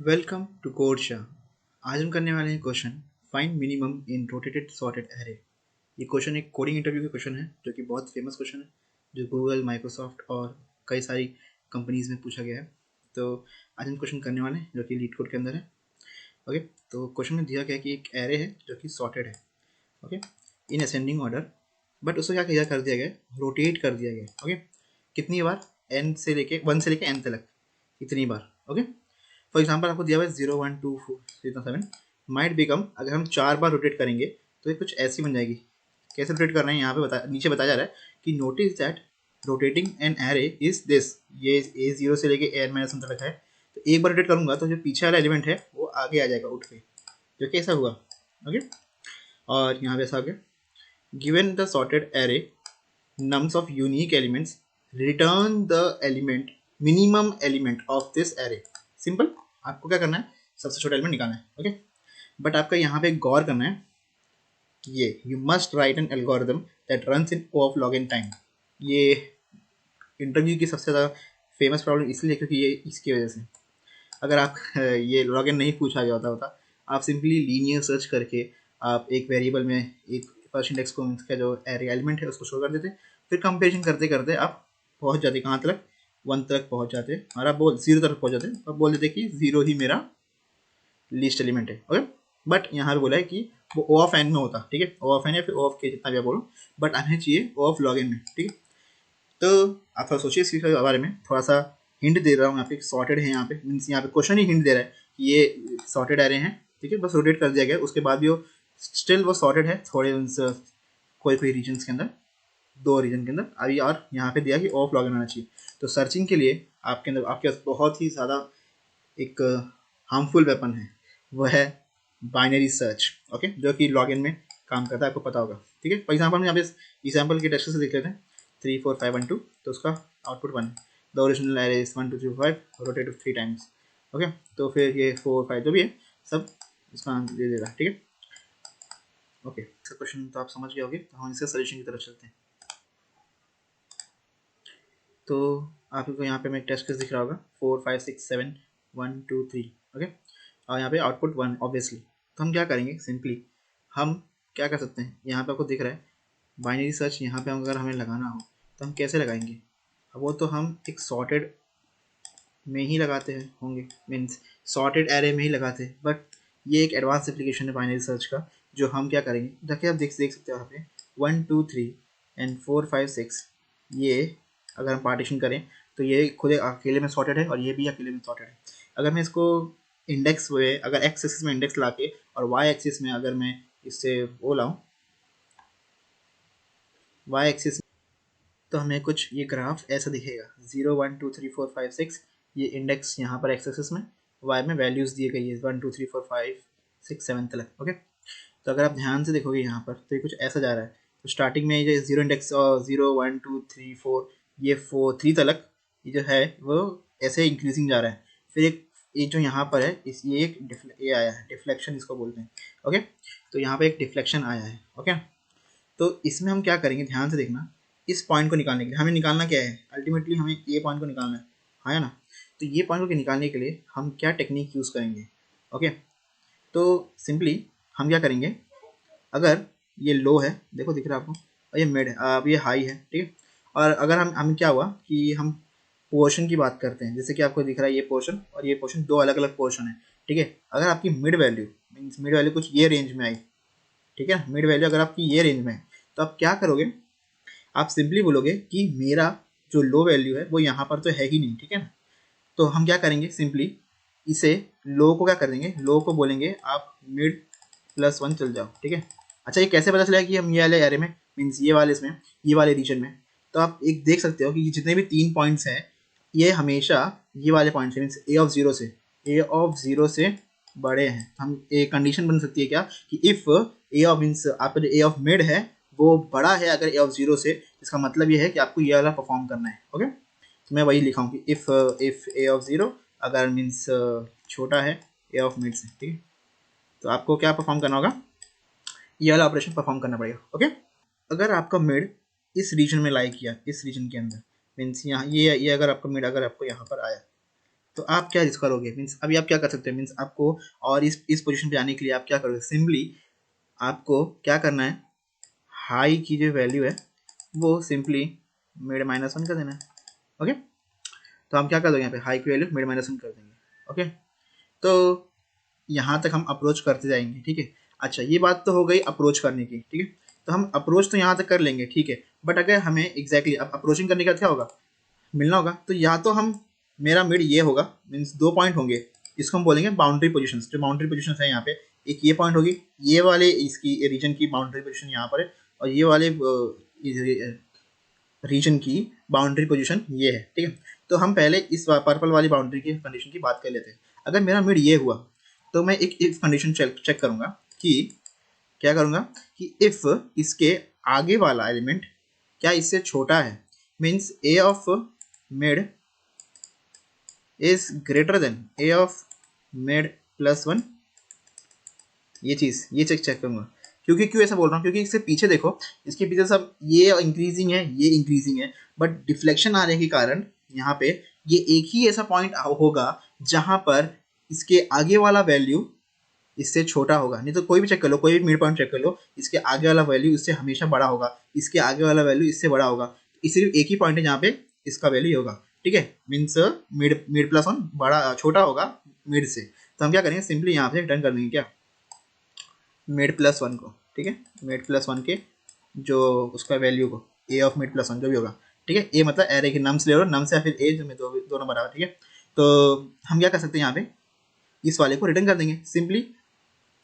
Welcome to code Shah. आज हम करने वाले हैं question find minimum in rotated sorted array. ये क्वेश्चन एक कोडिंग इंटरव्यू का क्वेश्चन है जो कि बहुत फेमस क्वेश्चन है, जो गूगल, माइक्रोसॉफ्ट और कई सारी कंपनीज में पूछा गया है। तो आज हम क्वेश्चन करने वाले हैं जो कि लीड कोड के अंदर है। ओके, तो क्वेश्चन में दिया गया है कि एक एरे है जो कि सॉर्टेड है, okay, in ascending order, but उसको क्या कर दिया गया है, रोटेट कर दिया गया है। ओके, कितनी बार? एन से लेके 1 से लेके एन तक, इतनी बार। ओके, फॉर एग्जाम्पल आपको दिया हुआ है 0 1 2 4 7 माइट बिकम, अगर हम 4 बार रोटेट करेंगे तो ये कुछ ऐसी बन जाएगी। कैसे रोटेट कर रहे हैं यहाँ पे नीचे बताया जा रहा है कि notice that rotating an array is this. ये A0 से लेके एन माइनस तक है, तो एक बार रोटेट करूंगा तो जो पीछे वाला एलिमेंट है वो आगे आ जाएगा उठ के, जो कि ऐसा हुआ। ओके, और यहाँ पे ऐसा आ गया, given the sorted array nums of unique elements, return the element minimum element of this array। Simple, आपको क्या करना है, सबसे छोटा एलिमेंट निकालना है। ओके, बट आपका यहाँ पे गौर करना है, ये you must write N algorithm that runs in O of log n time. ये इंटरव्यू की सबसे ज़्यादा फेमस प्रॉब्लम इसलिए क्योंकि ये इसकी वजह से, अगर आप ये लॉग इन नहीं पूछा गया होता, आप सिंपली लीनियर सर्च करके आप एक वेरिएबल में एक फर्स्ट इंडेक्स को का जो एरे एलिमेंट है उसको शो कर देते, फिर कंपेरिजन करते करते आप पहुंच जाते कहाँ तक, 1 तक पहुंच जाते, और आप 0 तक पहुंच जाते, आप बोल देते कि 0 ही मेरा लिस्ट एलिमेंट है। ओके, बट यहाँ पे बोला है कि वो O of n में होता, ठीक है, O of n या फिर O of k, जितना भी आप बोलो, बट हमें चाहिए O of log n में। ठीक है, तो आप थोड़ा सोचिए इसके बारे में, थोड़ा सा हिंट दे रहा हूँ यहाँ पे, सॉर्टेड है यहाँ पे, मीन्स यहाँ पे क्वेश्चन ही हिंट दे रहा है कि ये सॉर्टेड एरे हैं। ठीक है, बस रोटेट कर दिया गया, उसके बाद भी वो स्टिल वो सॉर्टेड है, थोड़े कोई रीजन के अंदर, 2 रीजन के अंदर अभी, और यहाँ पे दिया कि ऑफ लॉगिन होना चाहिए। तो सर्चिंग के लिए आपके अंदर, आपके पास बहुत ही ज़्यादा एक हार्मफुल वेपन है, वो है बाइनरी सर्च। ओके, जो कि लॉगिन में काम करता है, आपको पता होगा। ठीक है, फॉर एग्जाम्पल हम यहाँ पे एग्जाम्पल के टेक्स्ट से देख लेते हैं 3 4 5 1 2, तो उसका output 1, the original array is 1 2 3 4 5 rotate 3 times. Okay, तो फिर ये 4 5 जो भी है सब इसका आंसर दे देगा। ठीक है, ओके, इसका क्वेश्चन तो आप समझ गए होंगे, तो हम इसके सोल्यूशन की तरफ चलते हैं। तो आपको यहाँ पे मैं टेस्ट केस दिख रहा होगा 4 5 6 7 1 2 3। ओके, और यहाँ पे आउटपुट 1 ऑब्वियसली। तो हम क्या करेंगे, सिंपली हम क्या कर सकते हैं, यहाँ पे आपको दिख रहा है बाइनरी सर्च, यहाँ पे अगर हमें लगाना हो तो हम कैसे लगाएंगे। अब वो तो हम एक सॉर्टेड में ही लगाते हैं होंगे, मीन्स सॉर्टेड एरे में ही लगाते हैं, बट ये एक एडवांस एप्लीकेशन है बाइनरी सर्च का, जो हम क्या करेंगे, देखिए आप देख सकते हो यहाँ पे 1 2 3 एंड 4 5 6, ये अगर हम पार्टीशन करें तो ये खुद अकेले में सॉर्टेड है और ये भी अकेले में सॉर्टेड है। अगर मैं इसको इंडेक्स हुए, अगर एक्स एक्सिस में इंडेक्स ला के और वाई एक्सिस में अगर मैं इससे वो लाऊं, वाई एक्सिस, तो हमें कुछ ये ग्राफ ऐसा दिखेगा 0 1 2 3 4 5 6, ये इंडेक्स यहाँ पर एक्स एक्सिस में, वाई में वैल्यूज़ दिए गई है 1 2 3 4 5 6 7 तक। ओके, तो अगर आप ध्यान से देखोगे यहाँ पर तो ये कुछ ऐसा जा रहा है। तो स्टार्टिंग में ये 0 इंडेक्स और 0 1 2 3 4, ये 4 3 तक ये जो है वो ऐसे इंक्रीजिंग जा रहा है। फिर एक ये जो यहाँ पर है इस ये एक ये आया है, डिफ्लेक्शन इसको बोलते हैं। ओके, तो यहाँ पे एक डिफ्लेक्शन आया है। ओके, तो इसमें हम क्या करेंगे, ध्यान से देखना, इस पॉइंट को निकालने के लिए हमें निकालना क्या है, अल्टीमेटली हमें ये पॉइंट को निकालना है, हाँ ना। तो ये पॉइंट को निकालने के लिए हम क्या टेक्निक यूज़ करेंगे। ओके, तो सिंपली हम क्या करेंगे, अगर ये लो है, देखो दिख रहा है आपको, और ये मिड है, अब ये हाई है, ठीक है। और अगर हम क्या हुआ कि हम पोर्शन की बात करते हैं, जैसे कि आपको दिख रहा है ये पोर्शन और ये पोर्शन, 2 अलग अलग पोर्शन है। ठीक है, अगर आपकी mid value, means mid value कुछ ये रेंज में आई, ठीक है, मिड वैल्यू अगर आपकी ये रेंज में है, तो आप क्या करोगे, आप सिंपली बोलोगे कि मेरा जो लो वैल्यू है वो यहाँ पर तो है ही नहीं, ठीक है ना। तो हम क्या करेंगे, सिंपली इसे लो को क्या कर देंगे, लो को बोलेंगे आप मिड +1 चल जाओ। ठीक है, अच्छा ये कैसे पता चला कि हम ये वाले एरे में, मीन्स ये वाले इसमें, ये वाले रीजन में, तो आप एक देख सकते हो कि जितने भी 3 पॉइंट्स हैं ये हमेशा ये वाले पॉइंट्स हैं, मीन्स A of 0 से बड़े हैं। हम एक कंडीशन बन सकती है क्या कि इफ़ A of, मीन्स आपका जो A of मिड है वो बड़ा है अगर A of 0 से, इसका मतलब ये है कि आपको ये वाला परफॉर्म करना है। ओके, तो मैं वही लिखा हूँ कि इफ़ A of 0 अगर मीन्स छोटा है A of मिड से, ठीक है, तो आपको क्या परफॉर्म करना होगा, ये वाला ऑपरेशन परफॉर्म करना पड़ेगा। ओके, अगर आपका मिड इस रीजन में लाई किया, इस रीजन के अंदर, मीन्स यहाँ ये अगर आपका मिड अगर आपको यहाँ पर आया, तो आप क्या रिस्क करोगे, मीन्स अभी आप क्या कर सकते हैं, मीन्स आपको और इस पोजीशन पे आने के लिए आप क्या करोगे, सिंपली आपको क्या करना है, हाई की जो वैल्यू है वो सिंपली मिड -1 कर देना है। ओके, तो हम क्या कर देंगे यहाँ पे हाई की वैल्यू मिड -1 कर देंगे। ओके, तो यहाँ तक हम अप्रोच करते जाएंगे, ठीक है। अच्छा, ये बात तो हो गई अप्रोच करने की, ठीक है। तो हम अप्रोच तो यहाँ तक कर लेंगे, ठीक है। बट अगर हमें एग्जैक्टली अब अप्रोचिंग करने का क्या होगा, मिलना होगा, तो या तो हम मेरा मिड ये होगा, मीन्स 2 पॉइंट होंगे, इसको हम बोलेंगे बाउंड्री पोजीशंस। जो बाउंड्री पोजीशंस है यहाँ पे, एक ये पॉइंट होगी, ये वाले इसकी रीजन की बाउंड्री पोजीशन यहाँ पर है, और ये वाले रीजन की बाउंड्री पोजीशन ये है, ठीक है। तो हम पहले इस पर्पल वाली बाउंड्री की कंडीशन की बात कर लेते हैं। अगर मेरा मिड ये हुआ तो मैं एक इफ कंडीशन चेक करूंगा कि क्या करूंगा कि इफ इसके आगे वाला एलिमेंट क्या इससे छोटा है, means A of mid is greater than A of mid +1, ये चीज़ ये चेक करूंगा। क्योंकि क्यों ऐसा बोल रहा हूँ, क्योंकि इससे पीछे देखो, इसके पीछे सब ये इंक्रीजिंग है, ये इंक्रीजिंग है, बट डिफ्लेक्शन आने के कारण यहाँ पे ये एक ही ऐसा पॉइंट होगा जहाँ पर इसके आगे वाला वैल्यू इससे छोटा होगा। नहीं तो कोई भी चेक कर लो, कोई भी मिड पॉइंट चेक कर लो, इसके आगे वाला वैल्यू इससे हमेशा बड़ा होगा, इसके आगे वाला वैल्यू इससे बड़ा होगा। सिर्फ एक ही पॉइंट है जहाँ पे इसका वैल्यू होगा, ठीक है। मीन्स मिड मिड +1 बड़ा छोटा होगा मिड से। तो हम क्या करेंगे, सिंपली यहाँ पे रिटर्न कर देंगे क्या, मिड +1 को, ठीक है। मिड +1 के जो उसका वैल्यू को, ए ऑफ मिड +1 जो भी होगा, ठीक है। ए मतलब एरे के नम्स ले लो, नम से या फिर ए जो में दोनों बराबर, ठीक है। तो हम क्या कर सकते हैं यहाँ पे, इस वाले को रिटर्न कर देंगे सिंपली।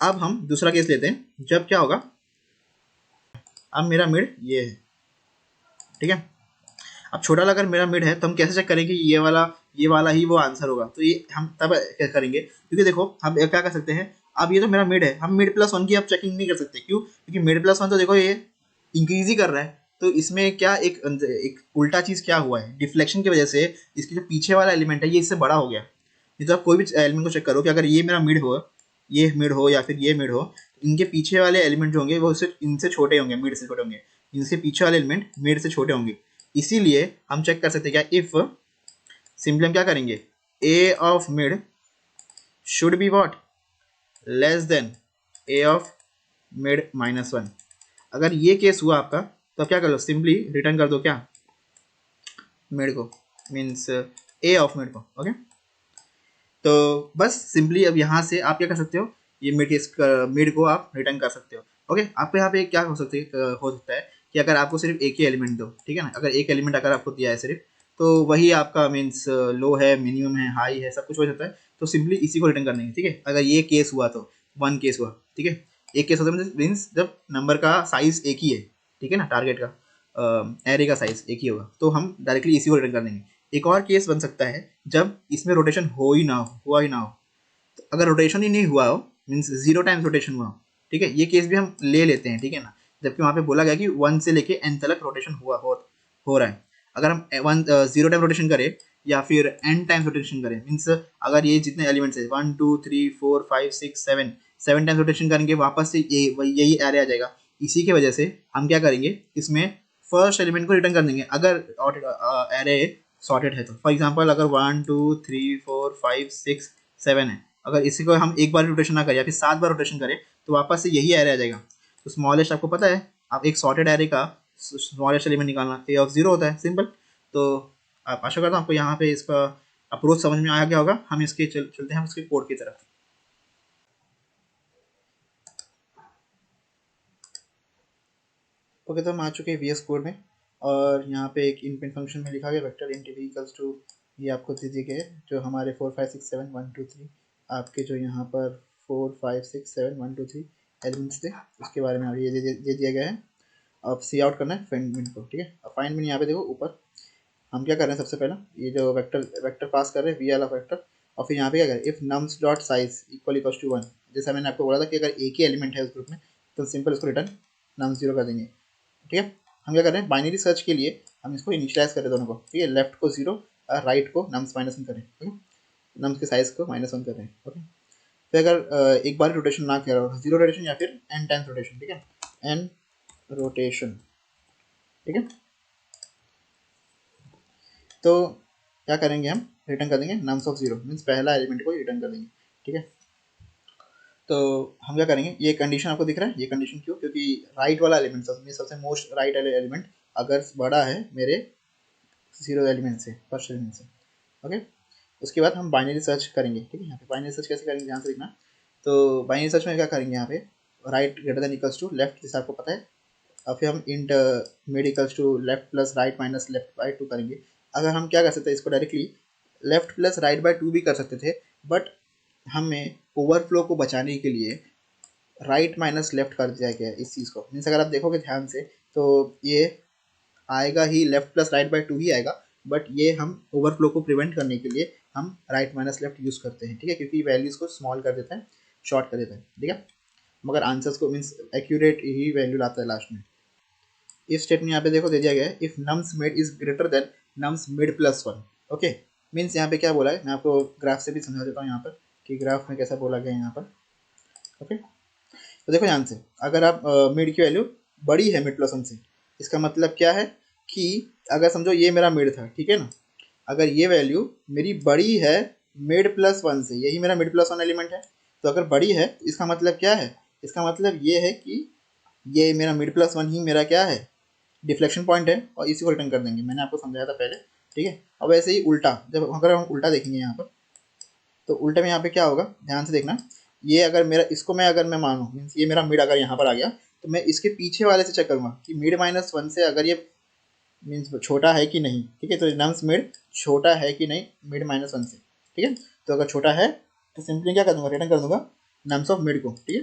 अब हम दूसरा केस लेते हैं, जब क्या होगा, अब मेरा मिड ये है, ठीक है। अब छोटा अगर मेरा मिड है तो हम कैसे चेक करेंगे, ये वाला ही वो आंसर होगा। तो ये हम तब क्या करेंगे, क्योंकि देखो हम क्या कर सकते हैं, अब ये तो मेरा मिड है, हम मिड +1 की अब चेकिंग नहीं कर सकते, क्यों, क्योंकि मिड +1 तो देखो ये इंक्रीज ही कर रहा है। तो इसमें क्या एक उल्टा चीज क्या हुआ है, डिफ्लेक्शन की वजह से इसके जो पीछे वाला एलिमेंट है ये इससे बड़ा हो गया। नहीं तो आप कोई भी एलिमेंट को चेक करो कि अगर ये मेरा मिड हो, ये मिड हो या फिर ये मिड हो, इनके पीछे वाले एलिमेंट जो होंगे वो इनसे छोटे होंगे, मिड से छोटे होंगे, इनसे पीछे वाले एलिमेंट मिड से छोटे होंगे। इसीलिए हम चेक कर सकते हैं क्या, इफ सिंपली हम क्या करेंगे, A of mid should be what, less than A of mid -1। अगर ये केस हुआ आपका तो आप क्या कर लो, सिंपली रिटर्न कर दो क्या, मिड को, मीन्स ए ऑफ मिड को। ओके, तो बस सिंपली अब यहाँ से आप क्या कर सकते हो, ये मिड को आप रिटर्न कर सकते हो। ओके, आपको यहाँ पे क्या हो सकता है कि अगर आपको सिर्फ एक ही एलिमेंट दो, ठीक है ना, अगर एक एलिमेंट अगर आपको दिया है सिर्फ, तो वही आपका मीन्स लो है, मिनिमम है, हाई है, सब कुछ हो जाता है। तो सिंपली इसी को रिटर्न करना है, ठीक है। अगर ये केस हुआ तो 1 केस हुआ, ठीक है। एक केस होता है मीन्स जब नंबर का साइज एक ही है, ठीक है ना, टारगेट का एरे का साइज एक ही होगा, तो हम डायरेक्टली इसी को रिटर्न कर देंगे। एक और केस बन सकता है जब इसमें रोटेशन हुआ ही ना हो। तो अगर रोटेशन ही नहीं हुआ हो, मीन्स 0 टाइम्स रोटेशन हुआ हो, ठीक है, ये केस भी हम ले लेते हैं, ठीक है ना। जबकि वहाँ पे बोला गया कि 1 से लेके n तक रोटेशन हो रहा है। अगर हम 0 टाइम रोटेशन करें या फिर n टाइम्स रोटेशन करें, मीन्स अगर ये जितने एलिमेंट्स है 1 2 3 4 5 6 7 टाइम्स रोटेशन करेंगे, वापस से यही एरे आ जाएगा। इसी की वजह से हम क्या करेंगे, इसमें फर्स्ट एलिमेंट को रिटर्न कर देंगे अगर एरे सॉर्टेड है। तो फॉर एग्जांपल अगर 1 2 3 4 5 6 7 है, अगर इसी को हम एक बार रोटेशन ना करें या फिर 7 बार रोटेशन करें, तो वापस से यही एरे आ जाएगा। तो स्मॉलेस्ट आपको पता है, आप एक सॉर्टेड एरे का स्मॉलेस्ट एलिमेंट निकालना ए ऑफ 0 होता है, सिंपल। तो आप आशा करता हूँ आपको यहाँ पे इसका अप्रोच समझ में आ गया होगा। हम इसके चलते हैं इसके कोड की तरफ। ओके, तो हम आ चुके हैं वी एस कोड में, और यहाँ पे एक इनबिल्ट फंक्शन में लिखा गया vector int v equals to, ये आपको दे दिए गए जो हमारे 4 5 6 7 1 2 3 आपके जो यहाँ पर 4 5 6 7 1 2 3 एलिमेंट्स थे, उसके बारे में ये दे दिया गया है। अब सी आउट करना है फाइंड मिन को, ठीक है। अब फाइंड मिन यहाँ पे देखो ऊपर हम क्या कर रहे हैं, सबसे पहला ये जो वेक्टर पास कर रहे हैं वी वाला वेक्टर, और फिर यहाँ पे क्या करें, if nums dot size equals to 1। जैसा मैंने आपको बोला था कि अगर एक ही एलिमेंट है उस ग्रुप में तो सिंपल उसको रिटर्न नम्स 0 कर देंगे, ठीक है। हम क्या कर रहे हैं, बाइनरी सर्च के लिए हम इसको इनिशियलाइज करें दोनों को, ठीक है। लेफ्ट को 0 और राइट को नम्स -1 करें, ओके। नम्स के साइज को -1 कर रहे हैं, ओके। फिर अगर एक बार रोटेशन ना किया हो, 0 रोटेशन या फिर n टाइम्स रोटेशन, ठीक है, n रोटेशन, ठीक है। तो क्या करेंगे हम, रिटर्न कर देंगे नम्स ऑफ जीरो, मीन्स पहला एलिमेंट को रिटर्न कर देंगे, ठीक है। तो हम क्या करेंगे, ये कंडीशन आपको दिख रहा है, ये कंडीशन क्यों, क्योंकि राइट वाला एलिमेंट सबसे मोस्ट राइट वाले एलिमेंट अगर बड़ा है मेरे जीरो एलिमेंट से, फर्स्ट एलिमेंट से, ओके। उसके बाद हम बाइनरी सर्च करेंगे, ठीक है। यहाँ पे बाइनरी सर्च कैसे करेंगे ध्यान से देखना। तो बाइनरी सर्च में क्या करेंगे, यहाँ पे right greater than equals to left, जैसे आपको पता है, और फिर हम int mid equals to left plus right minus left by two करेंगे। अगर हम क्या कर सकते हैं, इसको directly left plus right by two भी कर सकते थे, बट हमें ओवरफ्लो को बचाने के लिए राइट माइनस लेफ्ट कर दिया गया है इस चीज़ को। मीन्स अगर आप देखोगे ध्यान से तो ये आएगा ही left plus right by two ही आएगा, बट ये हम ओवरफ्लो को प्रिवेंट करने के लिए हम राइट माइनस लेफ्ट यूज़ करते हैं, ठीक है, क्योंकि वैल्यूज़ को स्मॉल कर देता है, शॉर्ट कर देता है, ठीक है। मगर आंसर्स को मीन्स एक्यूरेट ही वैल्यू लाता है लास्ट में। इस स्टेटमेंट यहाँ पे देखो दे दिया गया है, if nums mid is greater than nums mid plus one, okay. Means यहाँ पे क्या बोला है, मैं आपको ग्राफ से भी समझा देता हूँ यहाँ पर कि ग्राफ में कैसा बोला गया है यहाँ पर, ओके। तो देखो ध्यान से, अगर आप मिड की वैल्यू बड़ी है मिड प्लस वन से, इसका मतलब क्या है कि अगर समझो ये मेरा मिड था, ठीक है ना, अगर ये वैल्यू मेरी बड़ी है मिड प्लस वन से, यही मेरा मिड प्लस वन एलिमेंट है, तो अगर बड़ी है इसका मतलब क्या है, इसका मतलब ये है कि ये मेरा मिड प्लस वन ही मेरा क्या है, डिफ्लेक्शन पॉइंट है, और इसी को रिटर्न कर देंगे, मैंने आपको समझाया था पहले, ठीक है। अब ऐसे ही उल्टा, जब अगर हम उल्टा देखेंगे यहाँ पर, तो उल्टे में यहाँ पे क्या होगा ध्यान से देखना, ये अगर मेरा इसको मैं अगर मैं मानूँ, मीन्स ये मेरा मिड अगर यहाँ पर आ गया, तो मैं इसके पीछे वाले से चेक करूँगा कि मिड माइनस वन से अगर ये मीन्स छोटा है कि नहीं, ठीक है। तो नम्स मिड छोटा है कि नहीं मिड माइनस वन से, ठीक है। तो अगर छोटा है तो सिंपली क्या कर दूंगा, रिटर्न कर दूंगा नम्स ऑफ मिड को, ठीक है।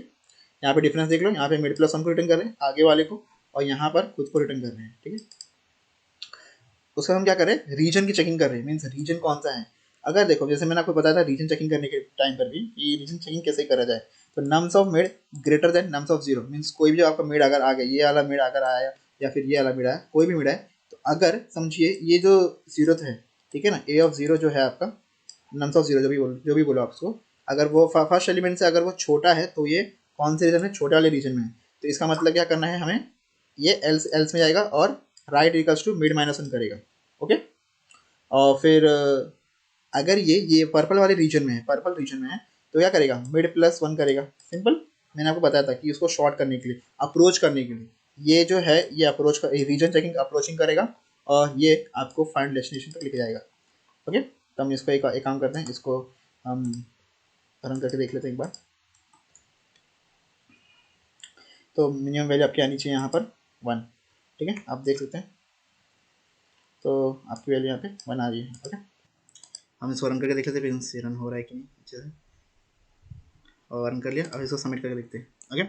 यहाँ पे डिफरेंस देख लो, यहाँ पे मिड प्लस वन को रिटर्न कर रहे हैं आगे वाले को, और यहाँ पर खुद को रिटर्न कर रहे हैं, ठीक है। उसका हम क्या करें, रीजन की चेकिंग कर रहे हैं, मीन्स रीजन कौन सा है। अगर देखो जैसे मैंने आपको बताया था रीजन चेकिंग करने के टाइम पर भी, ये रीजन चेकिंग कैसे करा जाए, तो nums of mid greater than nums of zero, means कोई भी जो आपका मिड अगर आ गया, ये वाला मिड अगर आया या फिर ये वाला मिड आया, कोई भी मिड है, तो अगर समझिए ये जो जीरो है, ठीक है ना, ए ऑफ जीरो जो है आपका, नम्स ऑफ जीरो जो भी बोलो आप उसको, अगर वो फर्स्ट एलिमेंट से अगर वो छोटा है, तो ये कौन से रीजन में, छोटे वाले रीजन में है। तो इसका मतलब क्या करना है हमें, ये एल्स एल्स में जाएगा और right equals to mid minus one करेगा, ओके। और फिर अगर ये पर्पल वाले रीजन में है, पर्पल रीजन में है, तो क्या करेगा, मिड प्लस वन करेगा, सिंपल। मैंने आपको बताया था कि उसको शॉर्ट करने के लिए, अप्रोच करने के लिए, ये जो है ये अप्रोच कर, रीजन चेकिंग अप्रोचिंग करेगा, और ये आपको फाइनल डेस्टिनेशन तक लेके जाएगा, ओके। तो हम इसको एक काम करते हैं, इसको हम रन करके देख लेते हैं एक बार। तो मिनिमम वैल्यू आपकी आनी चाहिए यहाँ पर 1, ठीक है, आप देख सकते हैं। तो आपकी वैल्यू यहाँ पे 1 आ रही है, ओके। हम इसको रन करके देख लेते हैं से रन हो रहा है कि नहीं अच्छे से, और रन कर लिया। अब इसको सबमिट करके देखते हैं, ओके।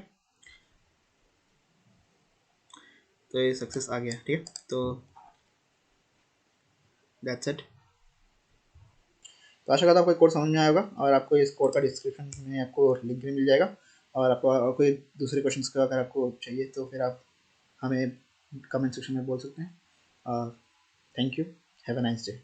तो ये सक्सेस आ गया, ठीक है। तो दैट्स इट। तो आशा करता हूँ आपको कोड समझ में आएगा, और आपको इस कोड का डिस्क्रिप्शन में आपको लिंक भी मिल जाएगा, और आपको और कोई दूसरे क्वेश्चन का अगर आपको चाहिए तो फिर आप हमें कमेंट सेक्शन में बोल सकते हैं। Thank you, have a nice day.